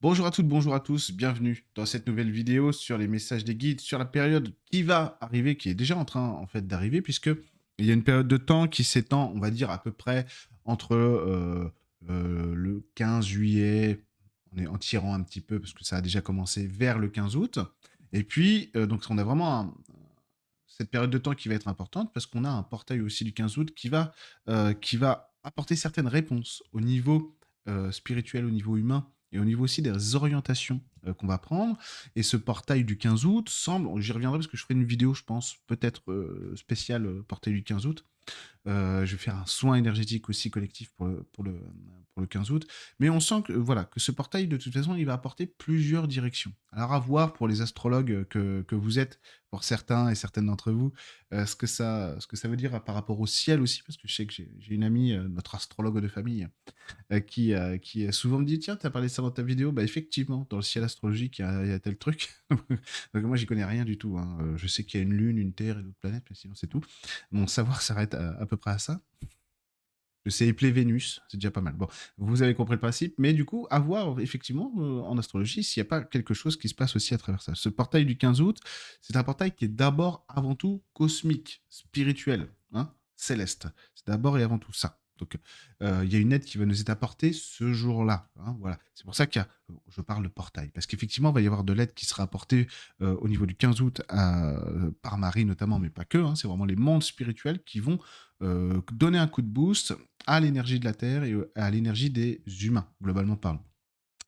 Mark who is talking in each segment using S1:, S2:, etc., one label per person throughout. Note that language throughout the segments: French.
S1: Bonjour à toutes, bonjour à tous, bienvenue dans cette nouvelle vidéo sur les messages des guides, sur la période qui va arriver, qui est déjà en train en fait d'arriver, puisque il y a une période de temps qui s'étend, on va dire à peu près entre le 15 juillet, en tirant un petit peu parce que ça a déjà commencé vers le 15 août, et puis donc on a vraiment cette période de temps qui va être importante parce qu'on a un portail aussi du 15 août qui va apporter certaines réponses au niveau spirituel, au niveau humain et au niveau aussi des orientations qu'on va prendre. Et ce portail du 15 août semble, j'y reviendrai parce que je ferai une vidéo, je pense, peut-être spéciale portail du 15 août, je vais faire un soin énergétique aussi collectif pour le 15 août. Mais on sent que, voilà, que ce portail, de toute façon, il va apporter plusieurs directions. Alors, à voir pour les astrologues que vous êtes, pour certains et certaines d'entre vous, ce que ça veut dire par rapport au ciel aussi, parce que je sais que j'ai une amie, notre astrologue de famille, qui souvent me dit: «Tiens, tu as parlé de ça dans ta vidéo». Bah, effectivement, dans le ciel astrologique, il y a tel truc. Donc moi, j'y connais rien du tout, hein. Je sais qu'il y a une lune, une terre et d'autres planètes, mais sinon, c'est tout. Mon savoir s'arrête à peu près à ça. Je sais épeler Vénus, c'est déjà pas mal. Bon, vous avez compris le principe, mais du coup, à voir effectivement en astrologie s'il n'y a pas quelque chose qui se passe aussi à travers ça. Ce portail du 15 août, c'est un portail qui est d'abord, avant tout, cosmique, spirituel, hein, céleste. C'est d'abord et avant tout ça. Donc, il y a une aide qui va nous être apportée ce jour-là, hein, voilà. C'est pour ça qu'il y a, je parle de portail, parce qu'effectivement, il va y avoir de l'aide qui sera apportée au niveau du 15 août par Marie notamment, mais pas que, hein. C'est vraiment les mondes spirituels qui vont donner un coup de boost à l'énergie de la Terre et à l'énergie des humains, globalement parlant.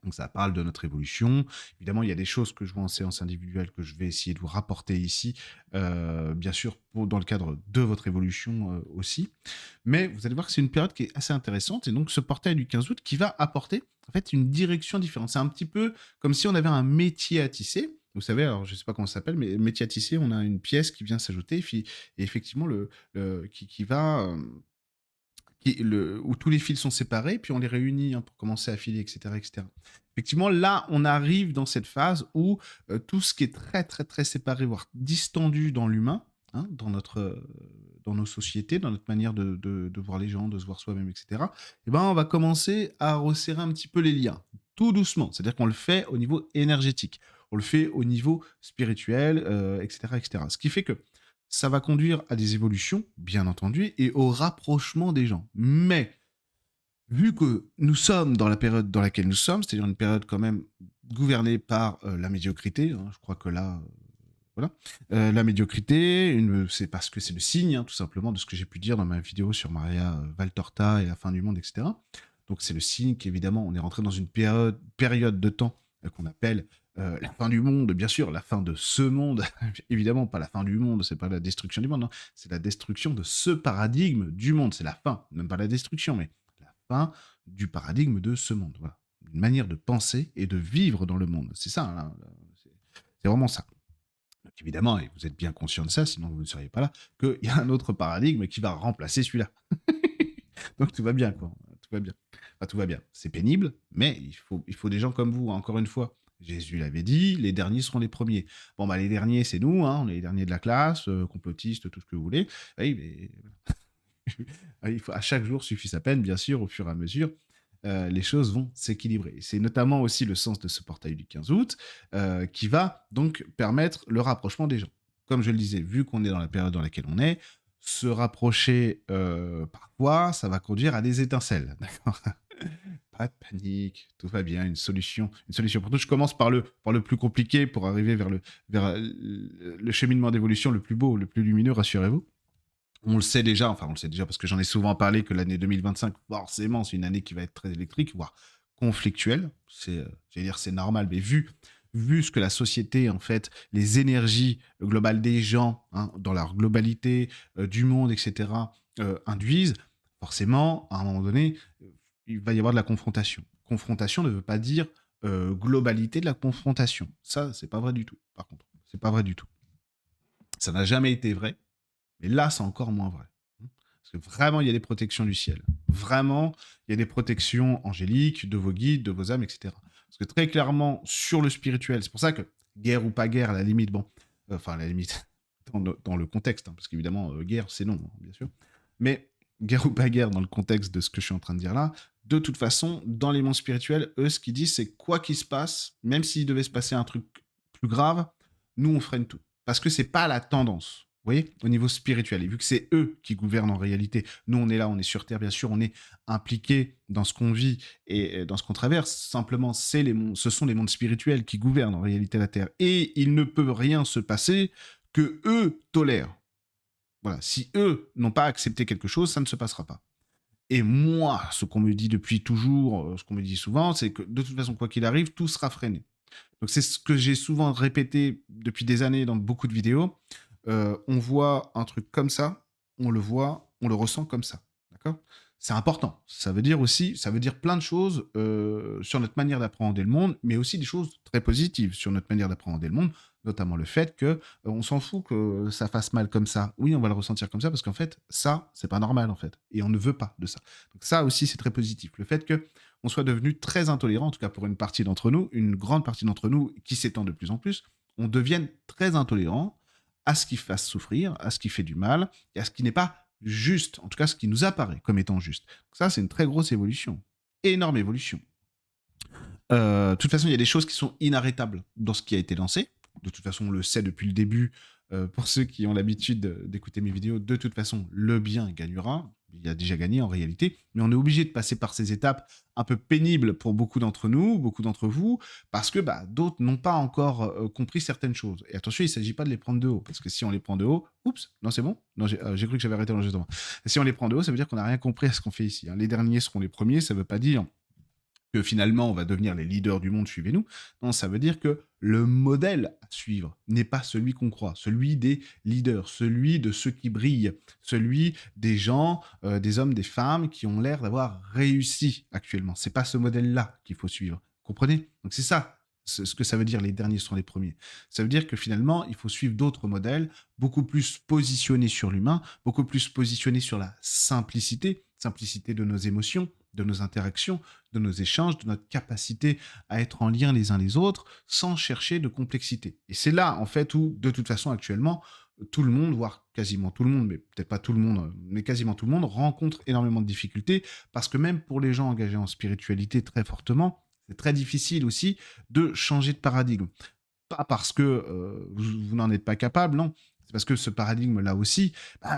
S1: Donc ça parle de notre évolution. Évidemment, il y a des choses que je vois en séance individuelle que je vais essayer de vous rapporter ici, bien sûr, dans le cadre de votre évolution aussi. Mais vous allez voir que c'est une période qui est assez intéressante. Et donc ce portail du 15 août qui va apporter en fait une direction différente. C'est un petit peu comme si on avait un métier à tisser. Vous savez, alors je ne sais pas comment ça s'appelle, mais métier à tisser, on a une pièce qui vient s'ajouter et effectivement qui va où tous les fils sont séparés, puis on les réunit, hein, pour commencer à filer, etc., etc. Effectivement, là, on arrive dans cette phase où tout ce qui est très, très, très séparé, voire distendu dans l'humain, hein, dans nos sociétés, dans notre manière de voir les gens, de se voir soi-même, etc., eh ben, on va commencer à resserrer un petit peu les liens, tout doucement. C'est-à-dire qu'on le fait au niveau énergétique, on le fait au niveau spirituel, etc., etc. Ce qui fait que ça va conduire à des évolutions, bien entendu, et au rapprochement des gens. Mais, vu que nous sommes dans la période dans laquelle nous sommes, c'est-à-dire une période quand même gouvernée par la médiocrité, hein, je crois que là, voilà, la médiocrité, c'est parce que c'est le signe, hein, tout simplement, de ce que j'ai pu dire dans ma vidéo sur Maria Valtorta et la fin du monde, etc. Donc c'est le signe qu'évidemment, on est rentré dans une période de temps qu'on appelle la fin du monde, bien sûr, la fin de ce monde, évidemment pas la fin du monde, c'est pas la destruction du monde, non, c'est la destruction de ce paradigme du monde, c'est la fin, même pas la destruction, mais la fin du paradigme de ce monde, voilà. Une manière de penser et de vivre dans le monde, c'est ça, hein, c'est vraiment ça. Donc évidemment, et vous êtes bien conscient de ça, sinon vous ne seriez pas là, qu'il y a un autre paradigme qui va remplacer celui-là. Donc tout va bien, quoi. Tout va bien. Enfin, tout va bien. C'est pénible, mais il faut des gens comme vous, hein. Encore une fois. Jésus l'avait dit, les derniers seront les premiers. Bon, bah, les derniers, c'est nous, hein, on est les derniers de la classe, complotistes, tout ce que vous voulez. Oui, mais à chaque jour suffit sa peine, bien sûr, au fur et à mesure. Les choses vont s'équilibrer. C'est notamment aussi le sens de ce portail du 15 août, qui va donc permettre le rapprochement des gens. Comme je le disais, vu qu'on est dans la période dans laquelle on est, se rapprocher parfois, ça va conduire à des étincelles. D'accord. Pas de panique, tout va bien, une solution pour tout. Je commence par le plus compliqué pour arriver vers le cheminement d'évolution le plus beau, le plus lumineux, rassurez-vous. On le sait déjà parce que j'en ai souvent parlé que l'année 2025, forcément, c'est une année qui va être très électrique, voire conflictuelle. J'allais dire, c'est normal, mais vu ce que la société, en fait, les énergies globales des gens, hein, dans leur globalité, du monde, etc., induisent, forcément, à un moment donné, il va y avoir de la confrontation. Confrontation ne veut pas dire globalité de la confrontation. Ça, c'est pas vrai du tout, par contre. C'est pas vrai du tout. Ça n'a jamais été vrai, mais là, c'est encore moins vrai. Parce que vraiment, il y a des protections du ciel. Vraiment, il y a des protections angéliques de vos guides, de vos âmes, etc. Parce que très clairement, sur le spirituel, c'est pour ça que guerre ou pas guerre, à la limite, bon, enfin, à la limite, dans le contexte, hein, parce qu'évidemment, guerre, c'est non, hein, bien sûr. Mais guerre ou pas guerre dans le contexte de ce que je suis en train de dire là, de toute façon, dans les mondes spirituels, eux, ce qu'ils disent, c'est quoi qu'il se passe, même s'il devait se passer un truc plus grave, nous, on freine tout. Parce que c'est pas la tendance. Vous voyez, au niveau spirituel. Et vu que c'est eux qui gouvernent en réalité, nous, on est là, on est sur Terre, bien sûr, on est impliqué dans ce qu'on vit et dans ce qu'on traverse. Simplement, ce sont les mondes spirituels qui gouvernent en réalité la Terre. Et il ne peut rien se passer que eux tolèrent. Voilà, si eux n'ont pas accepté quelque chose, ça ne se passera pas. Et moi, ce qu'on me dit depuis toujours, ce qu'on me dit souvent, c'est que de toute façon, quoi qu'il arrive, tout sera freiné. Donc c'est ce que j'ai souvent répété depuis des années dans beaucoup de vidéos. On voit un truc comme ça, on le voit, on le ressent comme ça. D'accord? C'est important. Ça veut dire aussi, ça veut dire plein de choses sur notre manière d'appréhender le monde, mais aussi des choses très positives sur notre manière d'appréhender le monde, notamment le fait que on s'en fout que ça fasse mal comme ça. Oui, on va le ressentir comme ça parce qu'en fait, ça, c'est pas normal en fait, et on ne veut pas de ça. Donc ça aussi, c'est très positif. Le fait que on soit devenu très intolérant, en tout cas pour une partie d'entre nous, une grande partie d'entre nous qui s'étend de plus en plus, on devienne très intolérant à ce qui fasse souffrir, à ce qui fait du mal, et à ce qui n'est pas juste, en tout cas ce qui nous apparaît comme étant juste. Donc ça, c'est une très grosse évolution, énorme évolution. De toute façon, il y a des choses qui sont inarrêtables dans ce qui a été lancé. De toute façon, on le sait depuis le début. Pour ceux qui ont l'habitude d'écouter mes vidéos, de toute façon, le bien gagnera. Il a déjà gagné en réalité, mais on est obligé de passer par ces étapes un peu pénibles pour beaucoup d'entre nous, beaucoup d'entre vous, parce que d'autres n'ont pas encore compris certaines choses. Et attention, il ne s'agit pas de les prendre de haut, parce que si on les prend de haut, oups, non c'est bon, non j'ai cru que j'avais arrêté l'enregistrement. Si on les prend de haut, ça veut dire qu'on n'a rien compris à ce qu'on fait ici. Hein. Les derniers seront les premiers, ça ne veut pas dire que finalement on va devenir les leaders du monde, suivez-nous. Non, ça veut dire que le modèle à suivre n'est pas celui qu'on croit, celui des leaders, celui de ceux qui brillent, celui des gens, des hommes, des femmes qui ont l'air d'avoir réussi actuellement. C'est pas ce modèle-là qu'il faut suivre. Vous comprenez? Donc c'est ça. Ce que ça veut dire, les derniers sont les premiers. Ça veut dire que finalement, il faut suivre d'autres modèles, beaucoup plus positionnés sur l'humain, beaucoup plus positionnés sur la simplicité, simplicité de nos émotions, de nos interactions, de nos échanges, de notre capacité à être en lien les uns les autres, sans chercher de complexité. Et c'est là, en fait, où, de toute façon, actuellement, tout le monde, voire quasiment tout le monde, mais peut-être pas tout le monde, mais quasiment tout le monde, rencontre énormément de difficultés, parce que même pour les gens engagés en spiritualité très fortement, c'est très difficile aussi de changer de paradigme. Pas parce que vous n'en êtes pas capable, non. C'est parce que ce paradigme-là aussi,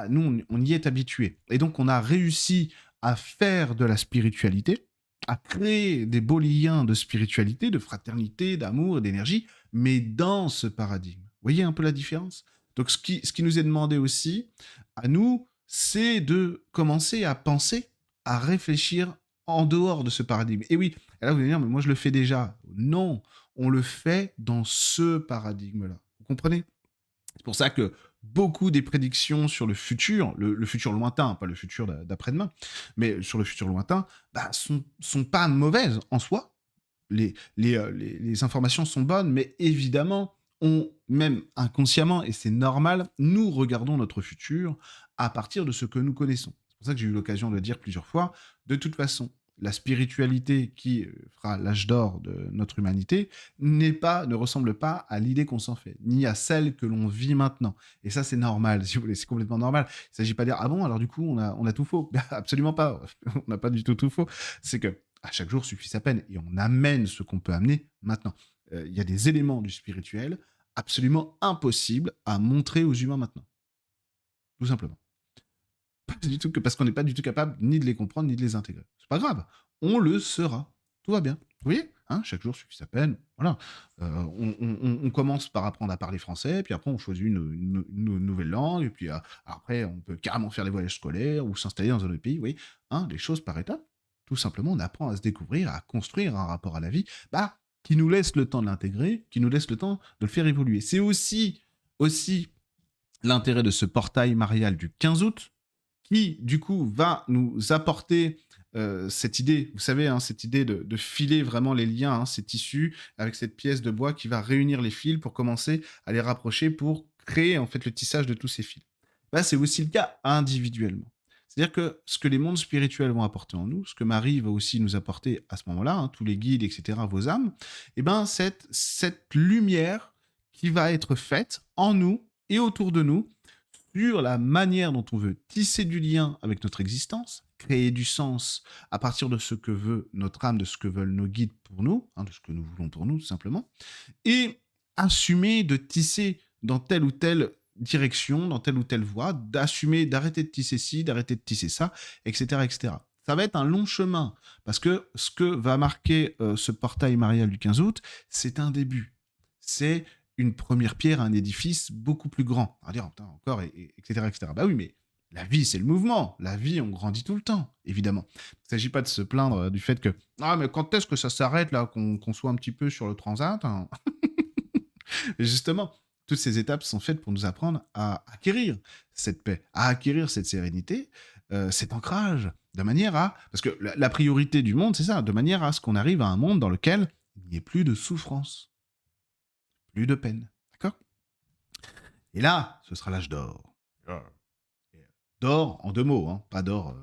S1: nous, on y est habitué. Et donc, on a réussi à faire de la spiritualité, à créer des beaux liens de spiritualité, de fraternité, d'amour et d'énergie, mais dans ce paradigme. Vous voyez un peu la différence? Donc, ce qui nous est demandé aussi, à nous, c'est de commencer à penser, à réfléchir en dehors de ce paradigme. Et oui, et là, vous allez dire, mais moi, je le fais déjà. Non, on le fait dans ce paradigme-là. Vous comprenez? C'est pour ça que beaucoup des prédictions sur le futur, le futur lointain, pas le futur d'après-demain, mais sur le futur lointain, sont pas mauvaises en soi. Les informations sont bonnes, mais évidemment, même inconsciemment, et c'est normal, nous regardons notre futur à partir de ce que nous connaissons. C'est pour ça que j'ai eu l'occasion de le dire plusieurs fois. De toute façon, la spiritualité qui fera l'âge d'or de notre humanité ne ressemble pas à l'idée qu'on s'en fait, ni à celle que l'on vit maintenant. Et ça, c'est normal, si vous voulez, c'est complètement normal. Il ne s'agit pas de dire, ah bon, alors du coup, on a tout faux. Absolument pas, on n'a pas du tout faux. C'est que à chaque jour suffit sa peine, et on amène ce qu'on peut amener maintenant. Il y a des éléments du spirituel absolument impossibles à montrer aux humains maintenant. Tout simplement. Pas du tout que parce qu'on n'est pas du tout capable ni de les comprendre ni de les intégrer. C'est pas grave, on le sera. Tout va bien. Vous voyez, hein, chaque jour suffit sa peine. Voilà. On commence par apprendre à parler français, puis après on choisit une nouvelle langue, et puis après on peut carrément faire des voyages scolaires ou s'installer dans un autre pays. Vous voyez, hein, les choses par étapes. Tout simplement, on apprend à se découvrir, à construire un rapport à la vie, qui nous laisse le temps de l'intégrer, qui nous laisse le temps de le faire évoluer. C'est aussi l'intérêt de ce portail marial du 15 août, qui, du coup, va nous apporter cette idée, vous savez, hein, cette idée de filer vraiment les liens, hein, ces tissus, avec cette pièce de bois qui va réunir les fils pour commencer à les rapprocher pour créer, en fait, le tissage de tous ces fils. C'est aussi le cas individuellement. C'est-à-dire que ce que les mondes spirituels vont apporter en nous, ce que Marie va aussi nous apporter à ce moment-là, hein, tous les guides, etc., vos âmes, cette lumière qui va être faite en nous et autour de nous, sur la manière dont on veut tisser du lien avec notre existence, créer du sens à partir de ce que veut notre âme, de ce que veulent nos guides pour nous, hein, de ce que nous voulons pour nous, tout simplement, et assumer de tisser dans telle ou telle direction, dans telle ou telle voie, d'assumer, d'arrêter de tisser ci, d'arrêter de tisser ça, etc., etc. Ça va être un long chemin, parce que ce que va marquer ce portail marial du 15 août, c'est un début. C'est une première pierre à un édifice beaucoup plus grand. On va dire, putain, encore, etc., etc. Bah oui, mais la vie, c'est le mouvement. La vie, on grandit tout le temps, évidemment. Il ne s'agit pas de se plaindre du fait que ah, mais quand est-ce que ça s'arrête, là, qu'on soit un petit peu sur le transat, hein. Et justement, toutes ces étapes sont faites pour nous apprendre à acquérir cette paix, à acquérir cette sérénité, cet ancrage, de manière à... Parce que la priorité du monde, c'est ça, de manière à ce qu'on arrive à un monde dans lequel il n'y ait plus de souffrance, plus de peine. D'accord? Et là, ce sera l'âge d'or. D'or en 2 mots, hein, pas d'or.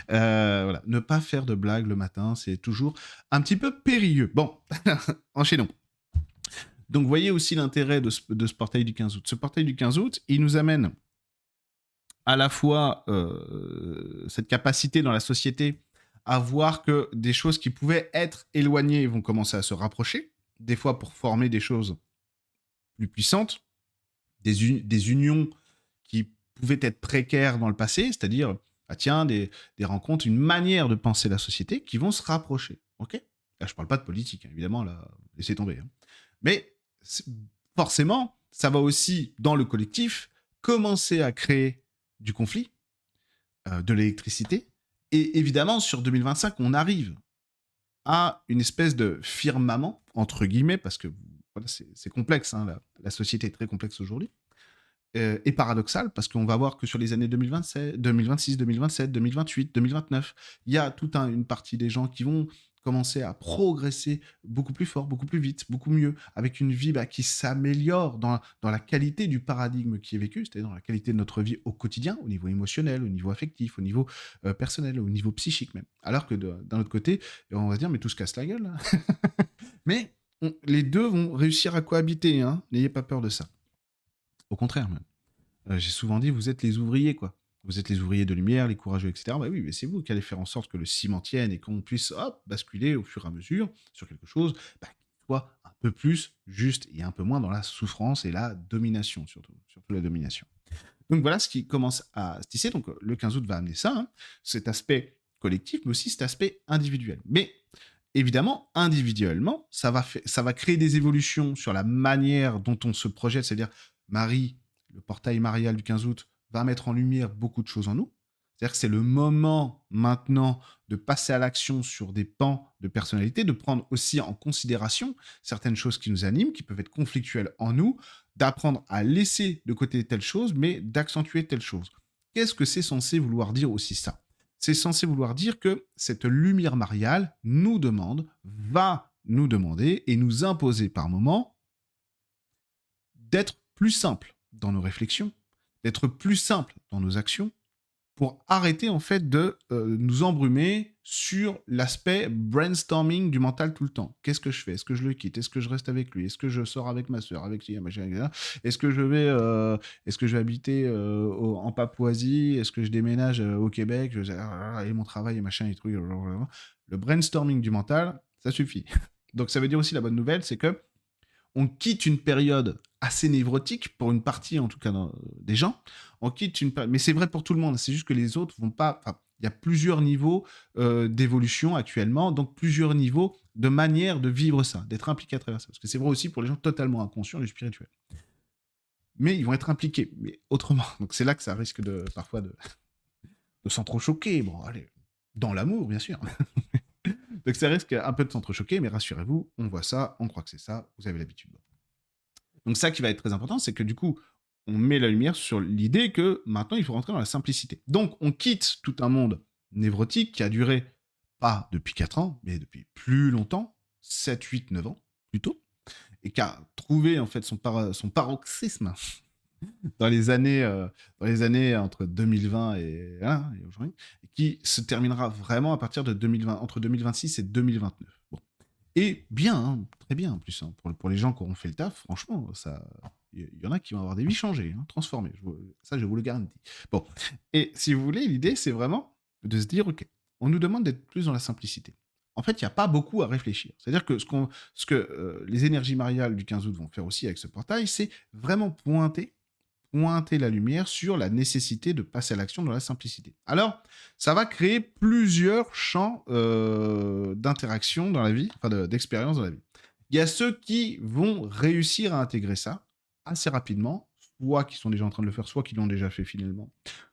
S1: Voilà. Ne pas faire de blagues le matin, c'est toujours un petit peu périlleux. Bon, enchaînons. Donc, voyez aussi l'intérêt de ce portail du 15 août. Ce portail du 15 août, il nous amène à la fois cette capacité dans la société à voir que des choses qui pouvaient être éloignées vont commencer à se rapprocher, des fois pour former des choses plus puissantes, des unions qui pouvaient être précaires dans le passé, c'est-à-dire, ah tiens, des rencontres, une manière de penser la société qui vont se rapprocher. Ok? Là, je parle pas de politique, hein, évidemment, là, laissez tomber. Hein. Mais forcément, ça va aussi, dans le collectif, commencer à créer du conflit, de l'électricité. Et évidemment, sur 2025, on arrive à une espèce de firmament, entre guillemets, parce que voilà, c'est complexe, hein, la société est très complexe aujourd'hui, et paradoxal, parce qu'on va voir que sur les années 2027, 2026, 2027, 2028, 2029, il y a toute une partie des gens qui vont commencer à progresser beaucoup plus fort, beaucoup plus vite, beaucoup mieux, avec une vie qui s'améliore dans la qualité du paradigme qui est vécu, c'est-à-dire dans la qualité de notre vie au quotidien, au niveau émotionnel, au niveau affectif, au niveau personnel, au niveau psychique même. Alors que d'un autre côté, on va se dire, mais tout se casse la gueule, là. Mais les deux vont réussir à cohabiter, hein. N'ayez pas peur de ça. Au contraire, même. J'ai souvent dit, vous êtes les ouvriers, quoi. Vous êtes les ouvriers de lumière, les courageux, etc. Bah oui, mais c'est vous qui allez faire en sorte que le ciment tienne et qu'on puisse, hop, basculer au fur et à mesure sur quelque chose qui soit un peu plus juste et un peu moins dans la souffrance et la domination, surtout la domination. Donc voilà ce qui commence à se tisser. Donc le 15 août va amener ça, hein, cet aspect collectif, mais aussi cet aspect individuel. Mais évidemment, individuellement, ça va créer des évolutions sur la manière dont on se projette, c'est-à-dire Marie, le portail marial du 15 août, va mettre en lumière beaucoup de choses en nous. C'est-à-dire que c'est le moment maintenant de passer à l'action sur des pans de personnalité, de prendre aussi en considération certaines choses qui nous animent, qui peuvent être conflictuelles en nous, d'apprendre à laisser de côté telle chose, mais d'accentuer telle chose. Qu'est-ce que c'est censé vouloir dire aussi ça? C'est censé vouloir dire que cette lumière mariale nous demande, va nous demander et nous imposer par moments d'être plus simple dans nos réflexions, d'être plus simple dans nos actions, pour arrêter en fait de nous embrumer sur l'aspect brainstorming du mental tout le temps. Qu'est-ce que je fais? Est-ce que je le quitte? Est-ce que je reste avec lui? Est-ce que je sors avec ma soeur? Avec qui? Est-ce que je vais habiter en Papouasie? Est-ce que je déménage au Québec? Et mon travail et machin et trucs. Le brainstorming du mental, ça suffit. Donc ça veut dire aussi la bonne nouvelle, c'est que on quitte une période assez névrotique, pour une partie en tout cas des gens, on quitte une période, mais c'est vrai pour tout le monde, c'est juste que les autres vont pas, enfin, il y a plusieurs niveaux d'évolution actuellement, donc plusieurs niveaux de manière de vivre ça, d'être impliqué à travers ça, parce que c'est vrai aussi pour les gens totalement inconscients du spirituel. Mais ils vont être impliqués, mais autrement, donc c'est là que ça risque parfois de s'entrechoquer, bon allez, dans l'amour bien sûr. Donc ça risque un peu de s'entrechoquer, mais rassurez-vous, on voit ça, on croit que c'est ça, vous avez l'habitude. Donc ça qui va être très important, c'est que du coup, on met la lumière sur l'idée que maintenant, il faut rentrer dans la simplicité. Donc on quitte tout un monde névrotique qui a duré, pas depuis 4 ans, mais depuis plus longtemps, 7, 8, 9 ans plutôt, et qui a trouvé en fait son paroxysme dans les années entre 2020 et aujourd'hui, et qui se terminera vraiment à partir de 2020, entre 2026 et 2029. Bon. Et bien, hein, très bien en plus, hein, pour les gens qui auront fait le taf, franchement, ça, Il y en a qui vont avoir des vies changées, hein, transformées. Ça, je vous le garantis. Bon, et si vous voulez, l'idée, c'est vraiment de se dire, OK, on nous demande d'être plus dans la simplicité. En fait, il n'y a pas beaucoup à réfléchir. C'est-à-dire que ce que les énergies mariales du 15 août vont faire aussi avec ce portail, c'est vraiment pointer la lumière sur la nécessité de passer à l'action dans la simplicité. Alors, ça va créer plusieurs champs d'interaction dans la vie, enfin d'expérience dans la vie. Il y a ceux qui vont réussir à intégrer ça assez rapidement, soit qui sont déjà en train de le faire, soit qui l'ont déjà fait finalement,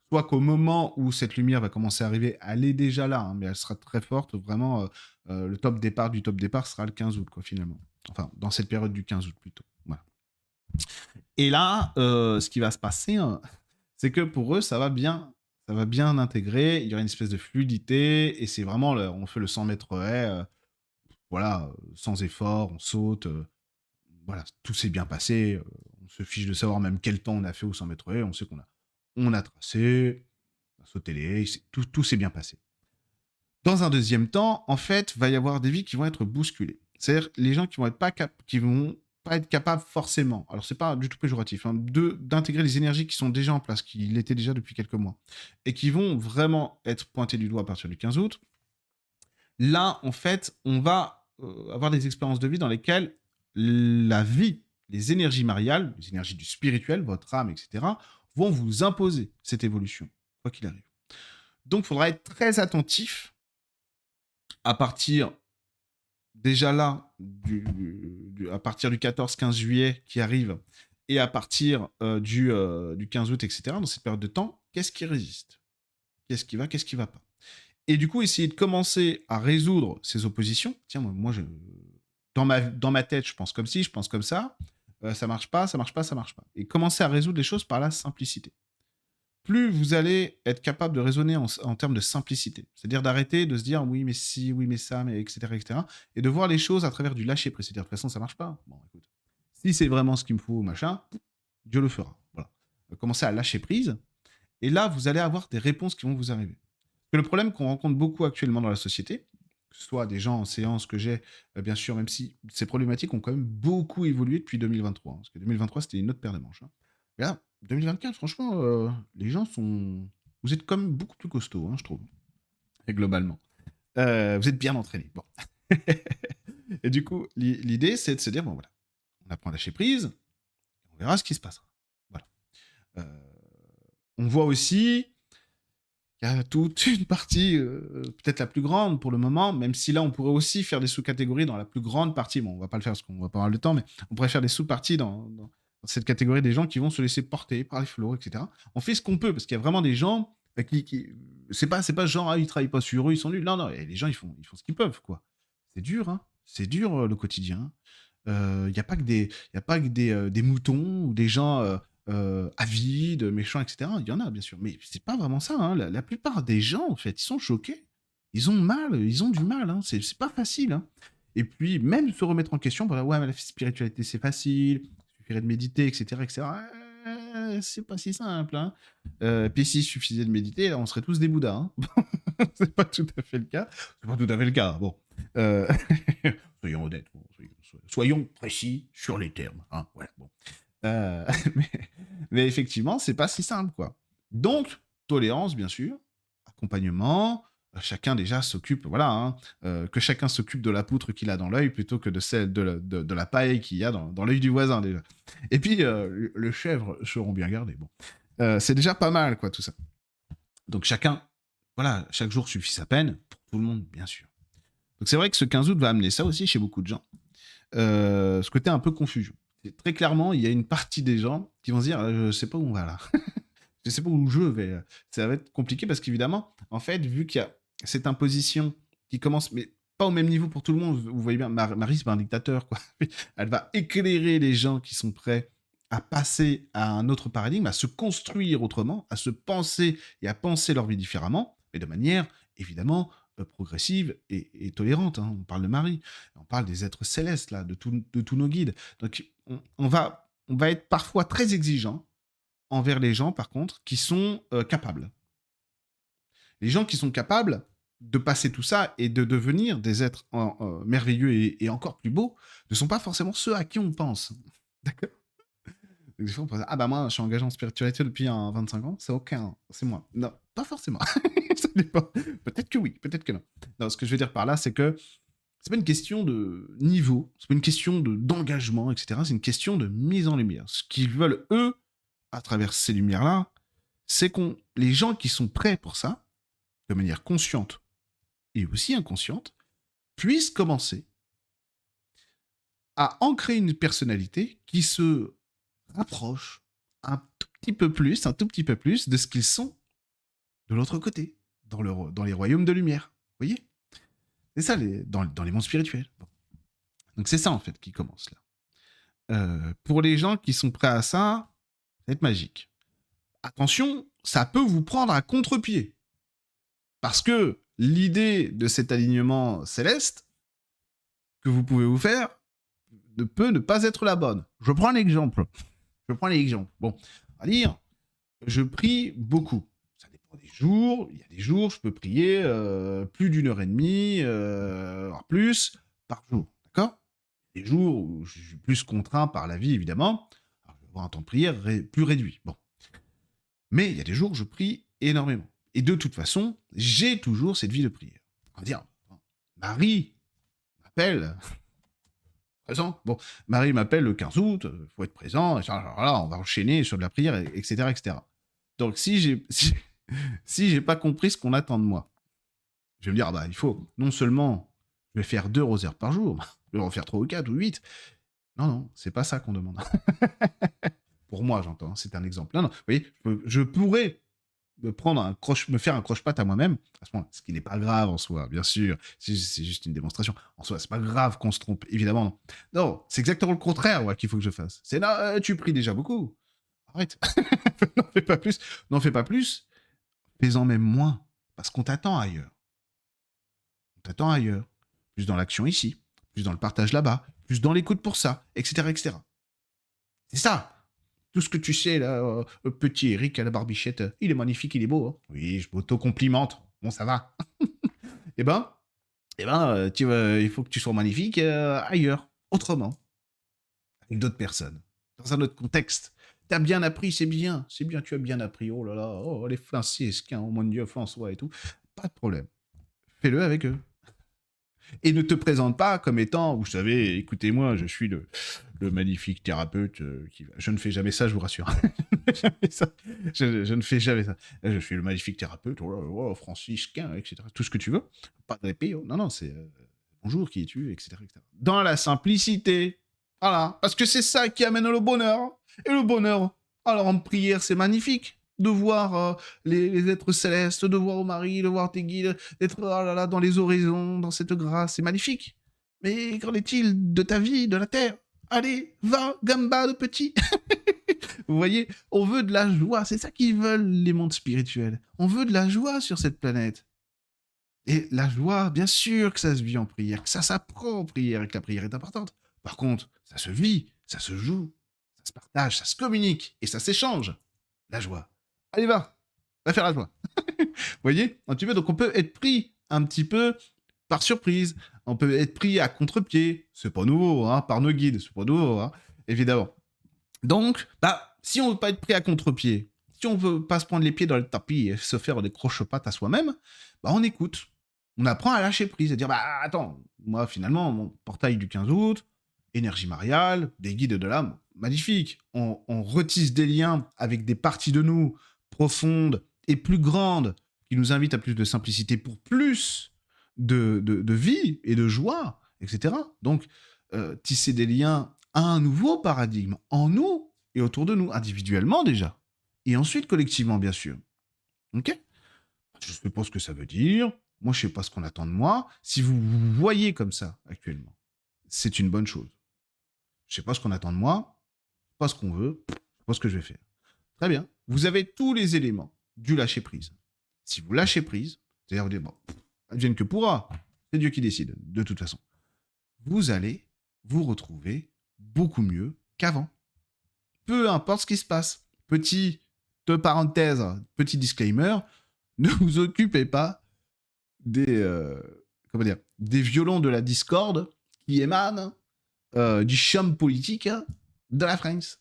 S1: soit qu'au moment où cette lumière va commencer à arriver, elle est déjà là, hein, mais elle sera très forte. Vraiment, le top départ du top départ sera le 15 août, quoi, finalement. Enfin, dans cette période du 15 août plutôt. Voilà. Et là, ce qui va se passer, hein, c'est que pour eux, ça va bien intégrer. Il y aura une espèce de fluidité, et c'est vraiment, on fait le 100 mètres haies, voilà, sans effort, on saute, voilà, tout s'est bien passé. On se fiche de savoir même quel temps on a fait au 100 mètres haies. On sait on a tracé, on a sauté les haies, tout s'est bien passé. Dans un deuxième temps, en fait, va y avoir des vies qui vont être bousculées. C'est-à-dire les gens qui vont pas être capables forcément, alors c'est pas du tout péjoratif, hein, d'intégrer les énergies qui sont déjà en place, qui l'étaient déjà depuis quelques mois, et qui vont vraiment être pointées du doigt à partir du 15 août. Là, en fait, on va avoir des expériences de vie dans lesquelles la vie, les énergies mariales, les énergies du spirituel, votre âme, etc., vont vous imposer cette évolution, quoi qu'il arrive. Donc, il faudra être très attentif à partir déjà là, à partir du 14-15 juillet qui arrive, et à partir du 15 août, etc., dans cette période de temps, qu'est-ce qui résiste? Qu'est-ce qui va pas? Et du coup, essayer de commencer à résoudre ces oppositions. Tiens, dans ma tête, je pense comme ci, je pense comme ça. Ça marche pas, ça marche pas, ça marche pas. Et commencer à résoudre les choses par la simplicité. Plus vous allez être capable de raisonner en termes de simplicité. C'est-à-dire d'arrêter de se dire oui, mais si, oui, mais ça, mais etc., etc. Et de voir les choses à travers du lâcher-prise. C'est-à-dire de toute façon, ça marche pas. Bon, écoute, si c'est vraiment ce qu'il me faut, machin, Dieu le fera. Voilà. Commencez à lâcher prise. Et là, vous allez avoir des réponses qui vont vous arriver. Parce que le problème qu'on rencontre beaucoup actuellement dans la société, que ce soit des gens en séance que j'ai, bien sûr, même si ces problématiques ont quand même beaucoup évolué depuis 2023, hein, parce que 2023, c'était une autre paire de manches. Hein. Mais là, 2024, franchement, les gens sont... Vous êtes quand même beaucoup plus costauds, hein, je trouve, et globalement. Vous êtes bien entraînés. Bon. Et du coup, l'idée, c'est de se dire, bon, voilà, on apprend à lâcher prise, on verra ce qui se passera. Voilà. On voit aussi il y a toute une partie, peut-être la plus grande pour le moment, même si là, on pourrait aussi faire des sous-catégories dans la plus grande partie. Bon, on va pas le faire parce qu'on va pas avoir le temps, mais on pourrait faire des sous-parties dans cette catégorie des gens qui vont se laisser porter par les flots, etc. On fait ce qu'on peut parce qu'il y a vraiment des gens qui c'est pas genre, ah, ils travaillent pas sur eux, ils sont nuls. Non, non, et les gens, ils font ce qu'ils peuvent, quoi. C'est dur, hein. C'est dur, le quotidien. Il n'y a pas que des moutons ou des gens avides, méchants, etc. Il y en a, bien sûr. Mais c'est pas vraiment ça. Hein. La plupart des gens, en fait, ils sont choqués. Ils ont mal, ils ont du mal. Hein. C'est pas facile. Hein. Et puis, même se remettre en question, voilà, ouais, mais la spiritualité, c'est facile. Il suffirait de méditer, etc. etc. C'est pas si simple. Hein. Puis s'il suffisait de méditer, là, on serait tous des Bouddhas. Hein. C'est pas tout à fait le cas. C'est pas tout à fait le cas. Bon. Euh, soyons honnêtes. Bon, soyons précis sur les termes. Hein. Voilà, bon. Euh, mais, mais effectivement, c'est pas si simple, quoi. Donc, tolérance, bien sûr, accompagnement. Chacun déjà s'occupe, voilà, hein, que chacun s'occupe de la poutre qu'il a dans l'œil plutôt que de celle de la paille qu'il y a dans l'œil du voisin déjà. Et puis les chèvres seront bien gardées. Bon, c'est déjà pas mal, quoi, tout ça. Donc chacun, voilà, chaque jour suffit sa peine pour tout le monde, bien sûr. Donc c'est vrai que ce 15 août va amener ça aussi chez beaucoup de gens. Ce côté un peu confusion. Très clairement, il y a une partie des gens qui vont se dire je sais pas où on va là. Je sais pas où je vais. Ça va être compliqué parce qu'évidemment, en fait, vu qu'il y a cette imposition qui commence, mais pas au même niveau pour tout le monde, vous voyez bien, Marie, c'est pas un dictateur, quoi. Elle va éclairer les gens qui sont prêts à passer à un autre paradigme, à se construire autrement, à se penser et à penser leur vie différemment, mais de manière, évidemment, progressive et tolérante. Hein. On parle de Marie, on parle des êtres célestes, là, de tous nos guides. Donc, on va être parfois très exigeant envers les gens, par contre, qui sont capables. Les gens qui sont capables de passer tout ça et de devenir des êtres merveilleux et encore plus beaux ne sont pas forcément ceux à qui on pense. D'accord. Donc, des fois, on peut dire, ah bah moi, je suis engagé en spiritualité depuis 25 ans, c'est aucun, c'est moi. Non, pas forcément. Ça dépend. Peut-être que oui, peut-être que non. Non, ce que je veux dire par là, c'est que c'est pas une question de niveau, c'est pas une question d'engagement, etc. C'est une question de mise en lumière. Ce qu'ils veulent, eux, à travers ces lumières-là, c'est qu'on les gens qui sont prêts pour ça, de manière consciente et aussi inconsciente, puissent commencer à ancrer une personnalité qui se rapproche un tout petit peu plus de ce qu'ils sont de l'autre côté, dans les royaumes de lumière. Vous voyez? C'est ça, dans les mondes spirituels. Bon. Donc c'est ça, en fait, qui commence là. Pour les gens qui sont prêts à ça, ça va être magique. Attention, ça peut vous prendre à contre-pied. Parce que l'idée de cet alignement céleste que vous pouvez vous faire ne peut ne pas être la bonne. Je prends l'exemple. Bon, à dire, je prie beaucoup. Ça dépend des jours. Il y a des jours, je peux prier plus d'1 h 30, voire plus, par jour. D'accord? Des jours où je suis plus contraint par la vie, évidemment. Alors, je vais avoir un temps de prière plus réduit. Bon. Mais il y a des jours où je prie énormément. Et de toute façon, j'ai toujours cette vie de prière. On va dire, Marie m'appelle. Présent. Bon, Marie m'appelle le 15 août, faut être présent. Alors là, on va enchaîner sur de la prière, etc., etc. Donc, si j'ai si j'ai pas compris ce qu'on attend de moi, je vais me dire, ah bah, il faut non seulement je vais faire 2 rosaires par jour, je vais en faire 3 ou 4 ou 8. Non, non, c'est pas ça qu'on demande. Pour moi, j'entends, c'est un exemple. Non, non, vous voyez, je pourrais me faire un croche-patte à moi-même, à ce moment-là, ce qui n'est pas grave en soi, bien sûr, c'est juste une démonstration. En soi, c'est pas grave qu'on se trompe, évidemment. Non, non, c'est exactement le contraire ouais, qu'il faut que je fasse. C'est là, tu pries déjà beaucoup. Arrête. N'en fais pas plus. N'en fais pas plus. Fais-en même moins. Parce qu'on t'attend ailleurs. On t'attend ailleurs. Plus dans l'action ici. Plus dans le partage là-bas. Plus dans l'écoute pour ça. Etc. etc. C'est ça. Tout ce que tu sais, là, petit Eric à la barbichette, il est magnifique, il est beau. Hein. Oui, je m'auto-complimente. Bon, ça va. Eh ben, il faut que tu sois magnifique ailleurs, autrement, avec d'autres personnes, dans un autre contexte. T'as bien appris, c'est bien, tu as bien appris. Oh là là, oh les franciscains, oh mon Dieu, François et tout. Pas de problème. Fais-le avec eux. Et ne te présente pas comme étant, vous savez, écoutez-moi, je suis le magnifique thérapeute qui... Je ne fais jamais ça, je vous rassure. Je ne fais jamais ça. Je suis le magnifique thérapeute, oh, franciscain, etc. Tout ce que tu veux. Pas de répit. Non, non, c'est bonjour, qui es-tu, etc., etc. Dans la simplicité. Voilà. Parce que c'est ça qui amène le bonheur. Et le bonheur, alors en prière, c'est magnifique de voir les êtres célestes, de voir Marie, de voir tes guides, d'être oh là, là, dans les horizons, dans cette grâce, c'est magnifique. Mais qu'en est-il de ta vie, de la terre? Allez, va, gamba de petit. Vous voyez, on veut de la joie, c'est ça qu'ils veulent les mondes spirituels. On veut de la joie sur cette planète. Et la joie, bien sûr que ça se vit en prière, que ça s'apprend en prière et que la prière est importante. Par contre, ça se vit, ça se joue, ça se partage, ça se communique et ça s'échange. La joie. Allez, va faire la joie. Vous voyez un petit peu, donc on peut être pris un petit peu par surprise. On peut être pris à contre-pied. C'est pas nouveau, hein, par nos guides, c'est pas nouveau, hein, évidemment. Donc, bah, si on veut pas être pris à contre-pied, si on veut pas se prendre les pieds dans le tapis et se faire des croche-pattes à soi-même, bah on écoute. On apprend à lâcher prise, à dire, bah attends, moi finalement, mon portail du 15 août, énergie mariale, des guides de l'âme, magnifique. On retisse des liens avec des parties de nous profondes et plus grandes qui nous invitent à plus de simplicité pour plus de vie et de joie, etc. Donc, tisser des liens à un nouveau paradigme en nous et autour de nous, individuellement déjà, et ensuite collectivement, bien sûr. Ok? Je sais pas ce que ça veut dire. Moi, je sais pas ce qu'on attend de moi. Si vous vous voyez comme ça actuellement, c'est une bonne chose. Je sais pas ce qu'on attend de moi, pas ce qu'on veut, pas ce que je vais faire. Très bien. Vous avez tous les éléments du lâcher prise. Si vous lâchez prise, c'est-à-dire vous dites, bon, advienne que pourra, c'est Dieu qui décide, de toute façon. Vous allez vous retrouver beaucoup mieux qu'avant. Peu importe ce qui se passe. Petite parenthèse, petit disclaimer, ne vous occupez pas des violons de la discorde qui émanent du champ politique de la France.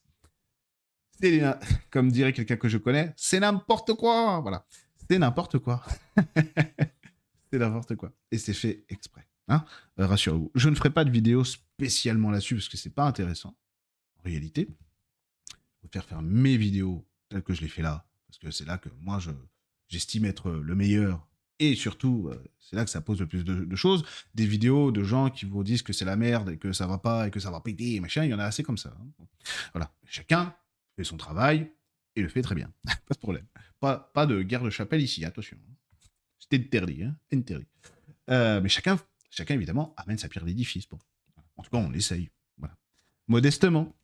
S1: C'est, comme dirait quelqu'un que je connais, c'est n'importe quoi. Voilà. C'est n'importe quoi. C'est n'importe quoi. Et c'est fait exprès. Hein, rassurez-vous. Je ne ferai pas de vidéo spécialement là-dessus parce que c'est pas intéressant. En réalité, je préfère faire mes vidéos telles que je les fais là. Parce que c'est là que moi, j'estime être le meilleur. Et surtout, c'est là que ça pose le plus de choses. Des vidéos de gens qui vous disent que c'est la merde et que ça va pas et que ça va péter et machin, il y en a assez comme ça. Hein. Bon. Voilà. Chacun fait son travail et le fait très bien. Pas de problème. Pas de guerre de chapelle ici, attention. C'est interdit. Hein. Interdit. Mais chacun, évidemment, amène sa pierre d'édifice. Bon. En tout cas, on essaye. Voilà. Modestement.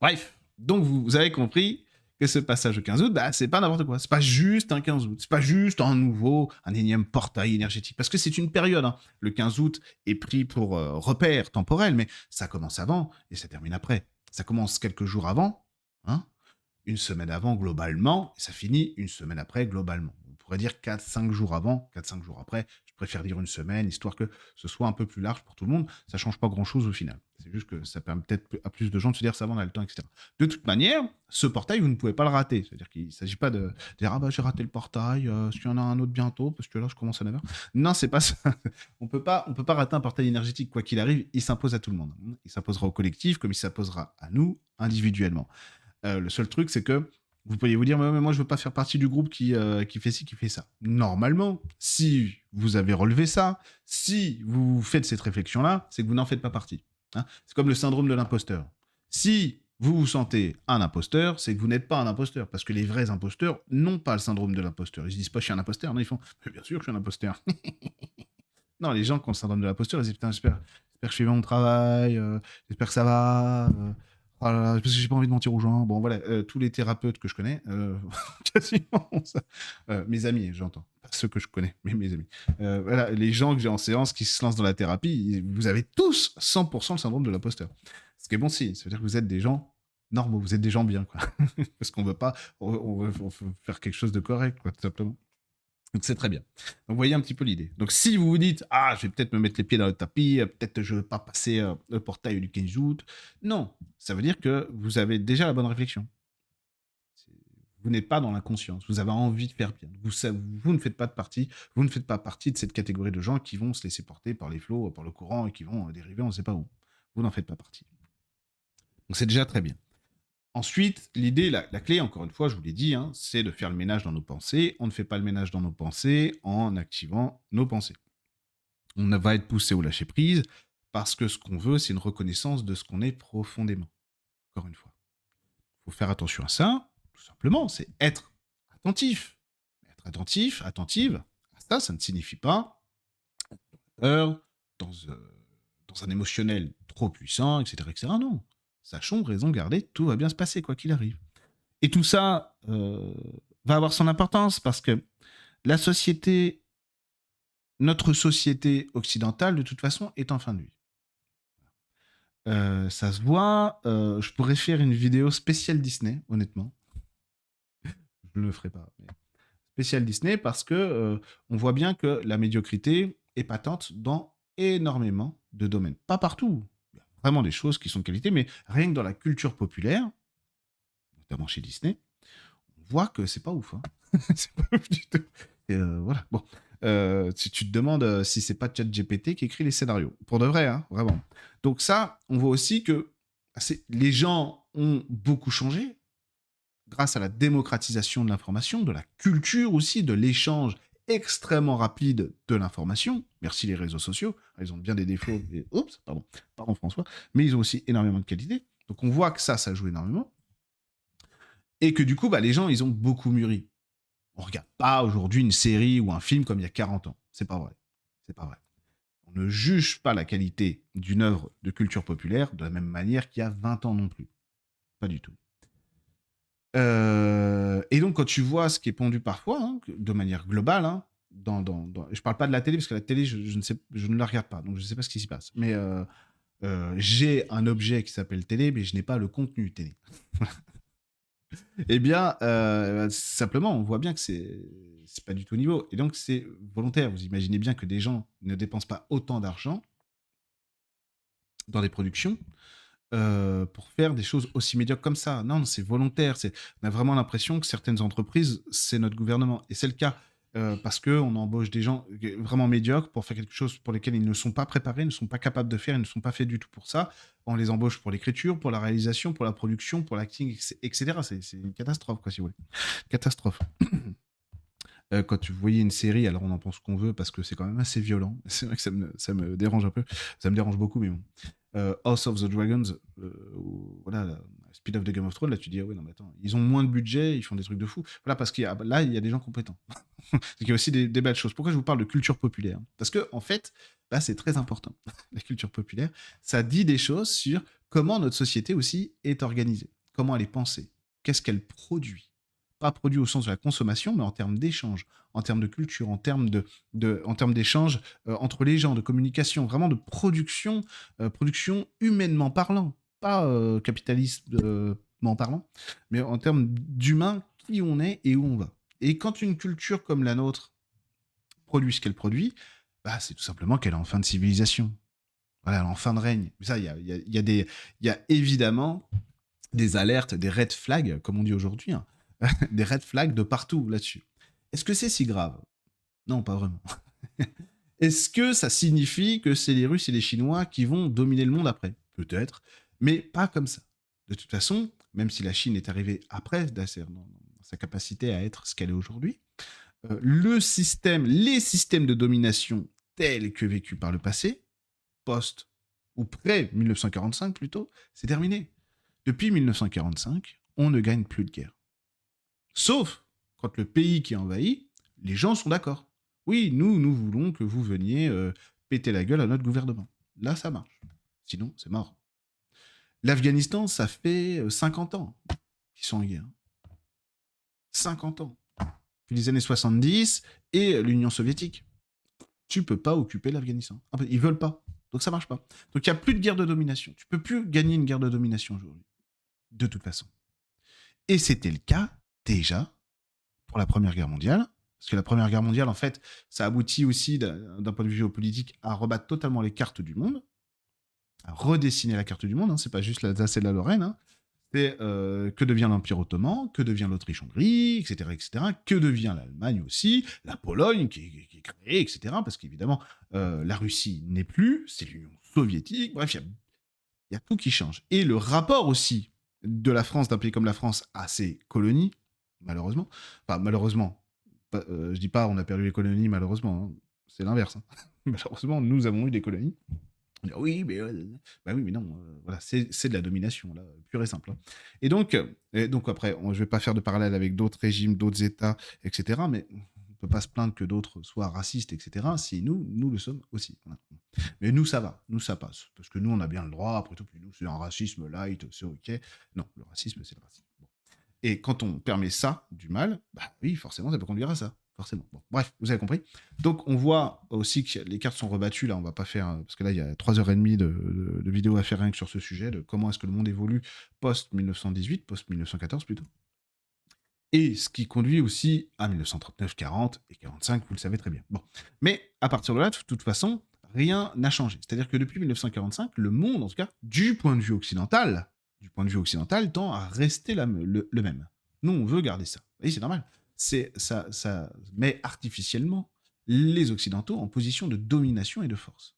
S1: Bref, donc vous avez compris que ce passage au 15 août, bah, c'est pas n'importe quoi. C'est pas juste un 15 août. C'est pas juste un énième portail énergétique. Parce que c'est une période. Hein. Le 15 août est pris pour repère temporel, mais ça commence avant et ça termine après. Ça commence quelques jours avant, hein, une semaine avant globalement, et ça finit une semaine après globalement. On pourrait dire 4-5 jours avant, 4-5 jours après. Je préfère dire une semaine, histoire que ce soit un peu plus large pour tout le monde. Ça change pas grand-chose au final. C'est juste que ça permet peut-être à plus de gens de se dire ça va, on a le temps, etc. De toute manière, ce portail, vous ne pouvez pas le rater. C'est-à-dire qu'il ne s'agit pas de dire ah bah j'ai raté le portail, est-ce qu'il y en a un autre bientôt, parce que là je commence à 9h. Non, c'est pas ça. On peut pas rater un portail énergétique, quoi qu'il arrive, il s'impose à tout le monde. Il s'imposera au collectif comme il s'imposera à nous individuellement. Le seul truc, c'est que vous pourriez vous dire, mais moi, je veux pas faire partie du groupe qui fait ci, qui fait ça. Normalement, si vous avez relevé ça, si vous faites cette réflexion-là, c'est que vous n'en faites pas partie. Hein. C'est comme le syndrome de l'imposteur. Si vous vous sentez un imposteur, c'est que vous n'êtes pas un imposteur. Parce que les vrais imposteurs n'ont pas le syndrome de l'imposteur. Ils se disent pas, je suis un imposteur. Non, ils font, mais bien sûr, je suis un imposteur. Non, les gens qui ont le syndrome de l'imposteur, ils disent, putain, j'espère que je fais bien mon travail, j'espère que ça va. Oh là là, parce que j'ai pas envie de mentir aux gens. Bon, voilà, tous les thérapeutes que je connais, quasiment ça. Mes amis, j'entends. Pas ceux que je connais, mais mes amis. Voilà, les gens que j'ai en séance qui se lancent dans la thérapie, vous avez tous 100% le syndrome de l'imposteur. Ce qui est bon signe, ça veut dire que vous êtes des gens normaux, vous êtes des gens bien, quoi. Parce qu'on veut pas, on veut faire quelque chose de correct, quoi, tout simplement. Donc c'est très bien. Donc vous voyez un petit peu l'idée. Donc si vous vous dites ah je vais peut-être me mettre les pieds dans le tapis, peut-être je ne veux pas passer le portail du 15 août, non, ça veut dire que vous avez déjà la bonne réflexion. Vous n'êtes pas dans l'inconscience, vous avez envie de faire bien. Vous ne faites pas de partie, vous ne faites pas partie de cette catégorie de gens qui vont se laisser porter par les flots, par le courant et qui vont dériver on ne sait pas où. Vous n'en faites pas partie. Donc c'est déjà très bien. Ensuite, l'idée, la clé, encore une fois, je vous l'ai dit, hein, c'est de faire le ménage dans nos pensées. On ne fait pas le ménage dans nos pensées en activant nos pensées. On va être poussé au lâcher prise parce que ce qu'on veut, c'est une reconnaissance de ce qu'on est profondément. Encore une fois. Il faut faire attention à ça, tout simplement, c'est être attentif. Être attentif, attentive, à ça ne signifie pas dans, dans un émotionnel trop puissant, etc., etc. Non. Sachons, raison garder, tout va bien se passer, quoi qu'il arrive. Et tout ça va avoir son importance parce que la société, notre société occidentale, de toute façon, est en fin de vie. Ça se voit. Je pourrais faire une vidéo spéciale Disney, honnêtement. Je ne le ferai pas. Mais spéciale Disney parce que on voit bien que la médiocrité est patente dans énormément de domaines. Pas partout. Il y a vraiment des choses qui sont de qualité, mais rien que dans la culture populaire, notamment chez Disney, on voit que c'est pas ouf. Hein. C'est pas ouf du tout. Et voilà. Bon. Si tu te demandes si c'est pas ChatGPT qui écrit les scénarios. Pour de vrai, hein, vraiment. Donc ça, on voit aussi que les gens ont beaucoup changé grâce à la démocratisation de l'information, de la culture aussi, de l'échange extrêmement rapide de l'information. Merci les réseaux sociaux. Ils ont bien des défauts. Et... Oups, pardon François. Mais ils ont aussi énormément de qualité. Donc on voit que ça joue énormément. Et que du coup, bah, les gens, ils ont beaucoup mûri. On regarde pas aujourd'hui une série ou un film comme il y a 40 ans. C'est pas vrai. C'est pas vrai. On ne juge pas la qualité d'une œuvre de culture populaire de la même manière qu'il y a 20 ans non plus. Pas du tout. Et donc, quand tu vois ce qui est pondu parfois, hein, de manière globale, hein, je parle pas de la télé, parce que la télé, je ne la regarde pas, donc je ne sais pas ce qui s'y passe. Mais j'ai un objet qui s'appelle télé, mais je n'ai pas le contenu télé. Eh bien, simplement, on voit bien que c'est pas du tout au niveau. Et donc, c'est volontaire. Vous imaginez bien que des gens ne dépensent pas autant d'argent dans des productions pour faire des choses aussi médiocres comme ça. Non, c'est volontaire. On a vraiment l'impression que certaines entreprises, c'est notre gouvernement. Et c'est le cas. Parce qu'on embauche des gens vraiment médiocres pour faire quelque chose pour lesquels ils ne sont pas préparés, ne sont pas capables de faire, ils ne sont pas faits du tout pour ça. On les embauche pour l'écriture, pour la réalisation, pour la production, pour l'acting, etc. C'est une catastrophe, quoi, si vous voulez. Catastrophe. Quand vous voyez une série, alors on en pense qu'on veut parce que c'est quand même assez violent. C'est vrai que ça me dérange un peu. Ça me dérange beaucoup, mais bon. House of the Dragons, ou, voilà, Speed of the Game of Thrones, là tu dis, ah ouais, non, mais attends, ils ont moins de budget, ils font des trucs de fou. Voilà, parce qu'il y a, là, il y a des gens compétents. Il y a aussi des belles choses. Pourquoi je vous parle de culture populaire? Parce que, en fait, là, c'est très important. La culture populaire, ça dit des choses sur comment notre société aussi est organisée, comment elle est pensée, qu'est-ce qu'elle produit. Pas produit au sens de la consommation, mais en termes d'échange, en termes de culture, en termes d'échange entre les gens, de communication, vraiment de production, production humainement parlant, pas capitalistement parlant, mais en termes d'humain, qui on est et où on va. Et quand une culture comme la nôtre produit ce qu'elle produit, bah, c'est tout simplement qu'elle est en fin de civilisation. Voilà, elle est en fin de règne. Ça, il y a évidemment des alertes, des red flags, comme on dit aujourd'hui, hein. Des red flags de partout là-dessus. Est-ce que c'est si grave? Non, pas vraiment. Est-ce que ça signifie que c'est les Russes et les Chinois qui vont dominer le monde après? Peut-être, mais pas comme ça. De toute façon, même si la Chine est arrivée après dans sa capacité à être ce qu'elle est aujourd'hui, les systèmes de domination tels que vécus par le passé, post ou près 1945 plutôt, c'est terminé. Depuis 1945, on ne gagne plus de guerre. Sauf quand le pays qui est envahi, les gens sont d'accord. Oui, nous voulons que vous veniez péter la gueule à notre gouvernement. Là, ça marche. Sinon, c'est mort. L'Afghanistan, ça fait 50 ans qu'ils sont en guerre. 50 ans. Puis les années 70 et l'Union soviétique. Tu peux pas occuper l'Afghanistan. Ils veulent pas. Donc ça marche pas. Donc il n'y a plus de guerre de domination. Tu peux plus gagner une guerre de domination aujourd'hui. De toute façon. Et c'était le cas déjà pour la Première Guerre mondiale. Parce que la Première Guerre mondiale, en fait, ça aboutit aussi, d'un point de vue géopolitique, à rebattre totalement les cartes du monde, à redessiner la carte du monde. Hein. C'est pas juste l'Alsace et la Lorraine. Hein. C'est que devient l'Empire ottoman, que devient l'Autriche-Hongrie, etc., etc. Que devient l'Allemagne aussi, la Pologne qui est créée, etc. Parce qu'évidemment, la Russie n'est plus, c'est l'Union soviétique. Bref, il y a tout qui change. Et le rapport aussi de la France, d'un pays comme la France, à ses colonies, malheureusement, enfin malheureusement, je dis pas on a perdu les colonies malheureusement, hein. C'est l'inverse. Hein. Malheureusement, nous avons eu des colonies. On dit, oui, mais bah oui, mais non, voilà, c'est de la domination là, pure et simple. Hein. Et donc après, je vais pas faire de parallèle avec d'autres régimes, d'autres États, etc. Mais on peut pas se plaindre que d'autres soient racistes, etc. Si nous le sommes aussi. Voilà. Mais nous, ça va, nous, ça passe. Parce que nous, on a bien le droit, après tout, puis nous, c'est un racisme light, c'est OK. Non, le racisme, c'est le racisme. Bon. Et quand on permet ça, du mal, bah oui, forcément, ça peut conduire à ça. Forcément. Bon, bref, vous avez compris. Donc, on voit aussi que les cartes sont rebattues. Là, on va pas faire. Parce que là, il y a 3h30 de vidéos à faire rien que sur ce sujet, de comment est-ce que le monde évolue post-1918, post-1914 plutôt. Et ce qui conduit aussi à 1939, 40 et 45, vous le savez très bien. Bon. Mais à partir de là, de toute façon, rien n'a changé. C'est-à-dire que depuis 1945, le monde, en tout cas, du point de vue occidental, tend à rester le même. Nous, on veut garder ça. Vous voyez, c'est normal. Ça met artificiellement les Occidentaux en position de domination et de force.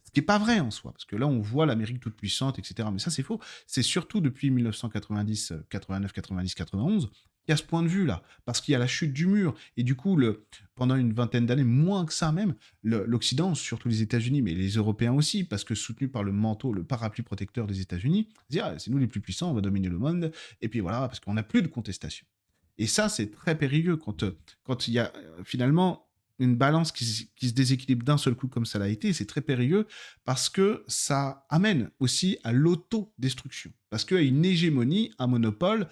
S1: Ce qui n'est pas vrai en soi, parce que là, on voit l'Amérique toute puissante, etc. Mais ça, c'est faux. C'est surtout depuis 1990, 89, 90, 91 qu'il y a ce point de vue-là, parce qu'il y a la chute du mur. Et du coup, pendant une vingtaine d'années, moins que ça même, l'Occident, surtout les États-Unis, mais les Européens aussi, parce que soutenus par le manteau, le parapluie protecteur des États-Unis, dire ah, c'est nous les plus puissants, on va dominer le monde. Et puis voilà, parce qu'on n'a plus de contestation. Et ça, c'est très périlleux quand il y a finalement une balance qui se déséquilibre d'un seul coup comme ça l'a été, c'est très périlleux parce que ça amène aussi à l'autodestruction. Parce qu'une hégémonie, un monopole,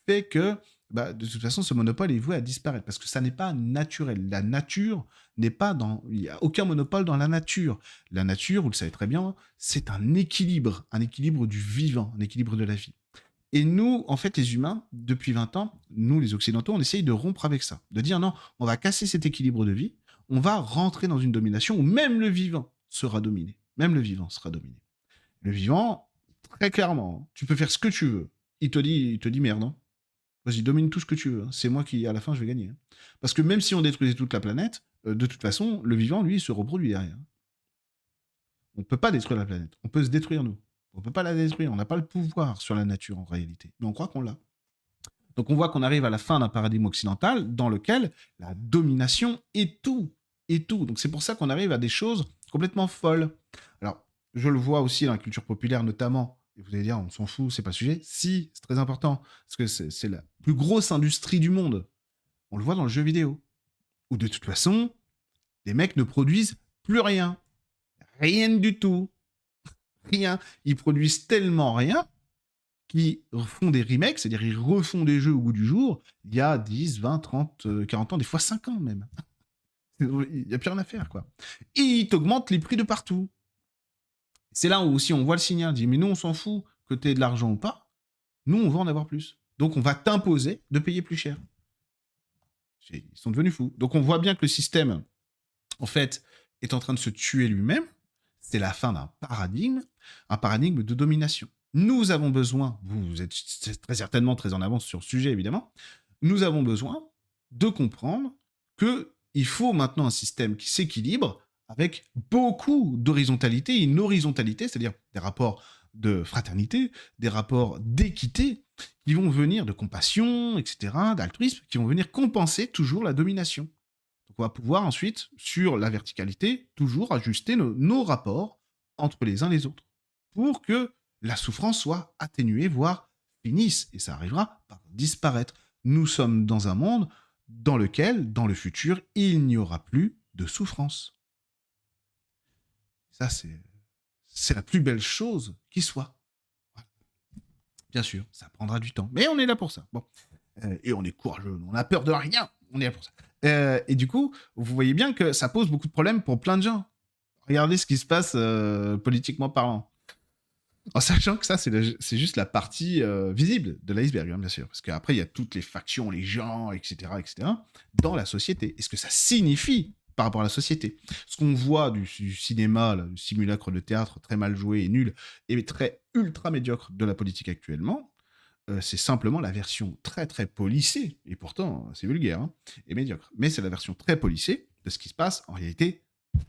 S1: fait que bah, de toute façon, ce monopole est voué à disparaître parce que ça n'est pas naturel. La nature n'est pas dans. Il n'y a aucun monopole dans la nature. La nature, vous le savez très bien, c'est un équilibre du vivant, un équilibre de la vie. Et nous, en fait, les humains, depuis 20 ans, nous, les Occidentaux, on essaye de rompre avec ça. De dire non, on va casser cet équilibre de vie, on va rentrer dans une domination où même le vivant sera dominé. Même le vivant sera dominé. Le vivant, Très clairement, hein. Tu peux faire ce que tu veux. Il te dit merde, hein. Vas-y, domine tout ce que tu veux, hein. C'est moi qui, à la fin, je vais gagner, hein. Parce que même si on détruisait toute la planète, de toute façon, le vivant, lui, il se reproduit derrière. On ne peut pas détruire la planète. On peut se détruire, nous. On ne peut pas la détruire. On n'a pas le pouvoir sur la nature, en réalité. Mais on croit qu'on l'a. Donc on voit qu'on arrive à la fin d'un paradigme occidental dans lequel la domination est tout. Est tout. Donc c'est pour ça qu'on arrive à des choses complètement folles. Alors, je le vois aussi dans la culture populaire notamment. Et vous allez dire, on s'en fout, c'est pas le sujet. Si, c'est très important. Parce que c'est la plus grosse industrie du monde. On le voit dans le jeu vidéo. Où de toute façon, les mecs ne produisent plus rien. Rien du tout. Rien. Ils produisent tellement rien qui font des remakes, c'est-à-dire ils refont des jeux au goût du jour, il y a 10, 20, 30, 40 ans, des fois 5 ans même. Il n'y a plus rien à faire, quoi. Et ils t'augmentent les prix de partout. C'est là où aussi on voit le signal, on dit, mais nous on s'en fout que tu aies de l'argent ou pas, nous on va en avoir plus. Donc on va t'imposer de payer plus cher. Ils sont devenus fous. Donc on voit bien que le système, en fait, est en train de se tuer lui-même. C'est la fin d'un paradigme, un paradigme de domination. Nous avons besoin, vous êtes très certainement très en avance sur le sujet évidemment, nous avons besoin de comprendre qu'il faut maintenant un système qui s'équilibre avec beaucoup d'horizontalité et une horizontalité, c'est-à-dire des rapports de fraternité, des rapports d'équité qui vont venir de compassion, etc., d'altruisme, qui vont venir compenser toujours la domination. Donc on va pouvoir ensuite, sur la verticalité, toujours ajuster nos rapports entre les uns et les autres pour que la souffrance soit atténuée, voire finisse. Et ça arrivera par disparaître. Nous sommes dans un monde dans lequel, dans le futur, il n'y aura plus de souffrance. Ça, c'est la plus belle chose qui soit. Voilà. Bien sûr, ça prendra du temps, mais on est là pour ça. Bon. Et on est courageux, on a peur de rien, on est là pour ça. Et du coup, vous voyez bien que ça pose beaucoup de problèmes pour plein de gens. Regardez ce qui se passe politiquement parlant. En sachant que ça, c'est juste la partie visible de l'iceberg, hein, bien sûr. Parce qu'après, il y a toutes les factions, les gens, etc., etc., dans la société. Et ce que ça signifie par rapport à la société. Ce qu'on voit du cinéma, là, du simulacre de théâtre très mal joué et nul, et très ultra médiocre de la politique actuellement, c'est simplement la version très très policée, et pourtant c'est vulgaire, hein, et médiocre. Mais c'est la version très policée de ce qui se passe en réalité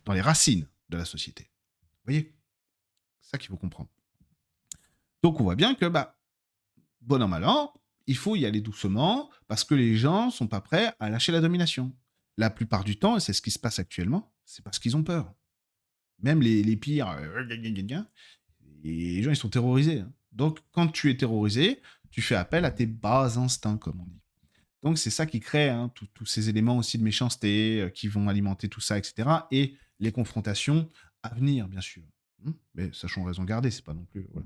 S1: dans les racines de la société. Vous voyez? C'est ça qu'il faut comprendre. Donc on voit bien que, bon an, mal an, il faut y aller doucement parce que les gens sont pas prêts à lâcher la domination. La plupart du temps, et c'est ce qui se passe actuellement, c'est parce qu'ils ont peur. Même les pires, et les gens ils sont terrorisés, hein. Donc quand tu es terrorisé, tu fais appel à tes bas instincts, comme on dit. Donc c'est ça qui crée, hein, tous ces éléments aussi de méchanceté qui vont alimenter tout ça, etc. Et les confrontations à venir, bien sûr. Mais sachant raison garder, c'est pas non plus. Voilà.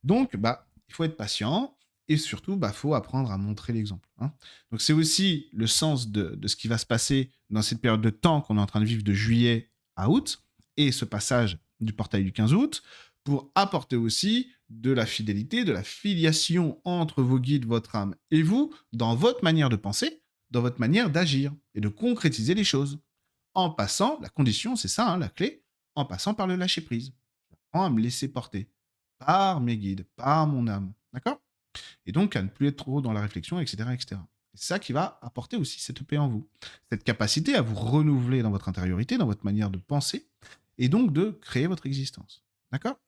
S1: Donc, il faut être patient et surtout, faut apprendre à montrer l'exemple, hein. Donc, c'est aussi le sens de ce qui va se passer dans cette période de temps qu'on est en train de vivre de juillet à août et ce passage du portail du 15 août pour apporter aussi de la fidélité, de la filiation entre vos guides, votre âme et vous dans votre manière de penser, dans votre manière d'agir et de concrétiser les choses. En passant, la condition, c'est ça, hein, la clé, en passant par le lâcher-prise. J'apprends à me laisser porter par mes guides, par mon âme. D'accord? Et donc à ne plus être trop dans la réflexion, etc. etc. C'est ça qui va apporter aussi cette paix en vous. Cette capacité à vous renouveler dans votre intériorité, dans votre manière de penser, et donc de créer votre existence. D'accord?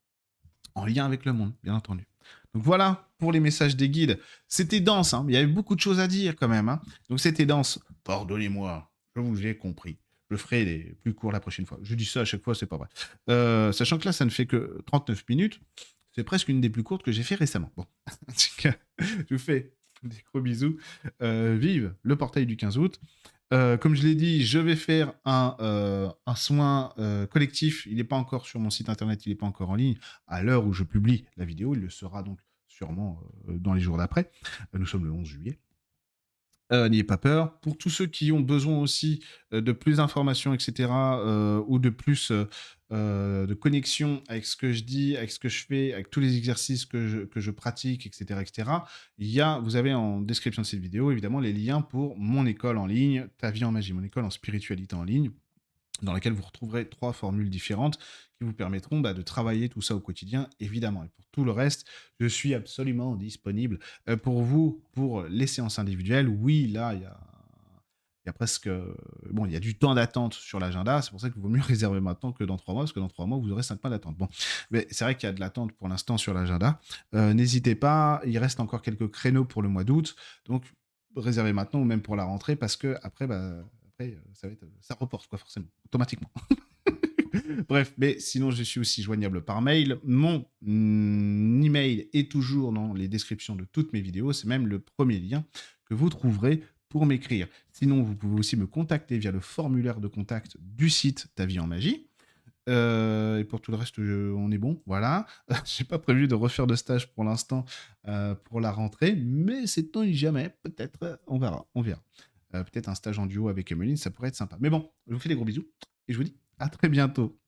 S1: En lien avec le monde, bien entendu. Donc voilà pour les messages des guides. C'était dense, hein, mais il y avait beaucoup de choses à dire quand même, hein. Donc c'était dense. Pardonnez-moi, je vous ai compris. Je ferai les plus courts la prochaine fois. Je dis ça à chaque fois, c'est pas vrai. Sachant que là, ça ne fait que 39 minutes. C'est presque une des plus courtes que j'ai fait récemment. Bon, en tout cas, je vous fais des gros bisous. Vive le portail du 15 août. Comme je l'ai dit, je vais faire un soin collectif. Il n'est pas encore sur mon site internet, il n'est pas encore en ligne. À l'heure où je publie la vidéo, il le sera donc sûrement dans les jours d'après. Nous sommes le 11 juillet. N'ayez pas peur. Pour tous ceux qui ont besoin aussi de plus d'informations, etc., ou de plus de connexion avec ce que je dis, avec ce que je fais, avec tous les exercices que je pratique, etc., etc., vous avez en description de cette vidéo, évidemment, les liens pour mon école en ligne, Ta vie en magie, mon école en spiritualité en ligne, dans laquelle vous retrouverez 3 formules différentes qui vous permettront, bah, de travailler tout ça au quotidien, évidemment. Et pour tout le reste, je suis absolument disponible, pour vous, pour les séances individuelles. Oui, là, il y a presque, bon, il y a du temps d'attente sur l'agenda. C'est pour ça qu'il vaut mieux réserver maintenant que dans 3 mois, parce que dans 3 mois, vous aurez 5 mois d'attente. Bon, mais c'est vrai qu'il y a de l'attente pour l'instant sur l'agenda. N'hésitez pas, il reste encore quelques créneaux pour le mois d'août, donc réservez maintenant ou même pour la rentrée parce qu'après, bah, après, ça va être, ça reporte quoi forcément, automatiquement. Bref, mais sinon je suis aussi joignable par mail. Mon email est toujours dans les descriptions de toutes mes vidéos. C'est même le premier lien que vous trouverez pour m'écrire. Sinon, vous pouvez aussi me contacter via le formulaire de contact du site Ta vie en magie. Et pour tout le reste, on est bon, voilà. J'ai pas prévu de refaire de stage pour l'instant pour la rentrée, mais c'est on jamais, peut-être, on verra, on verra. Peut-être un stage en duo avec Emeline, ça pourrait être sympa. Mais bon, je vous fais des gros bisous et je vous dis à très bientôt.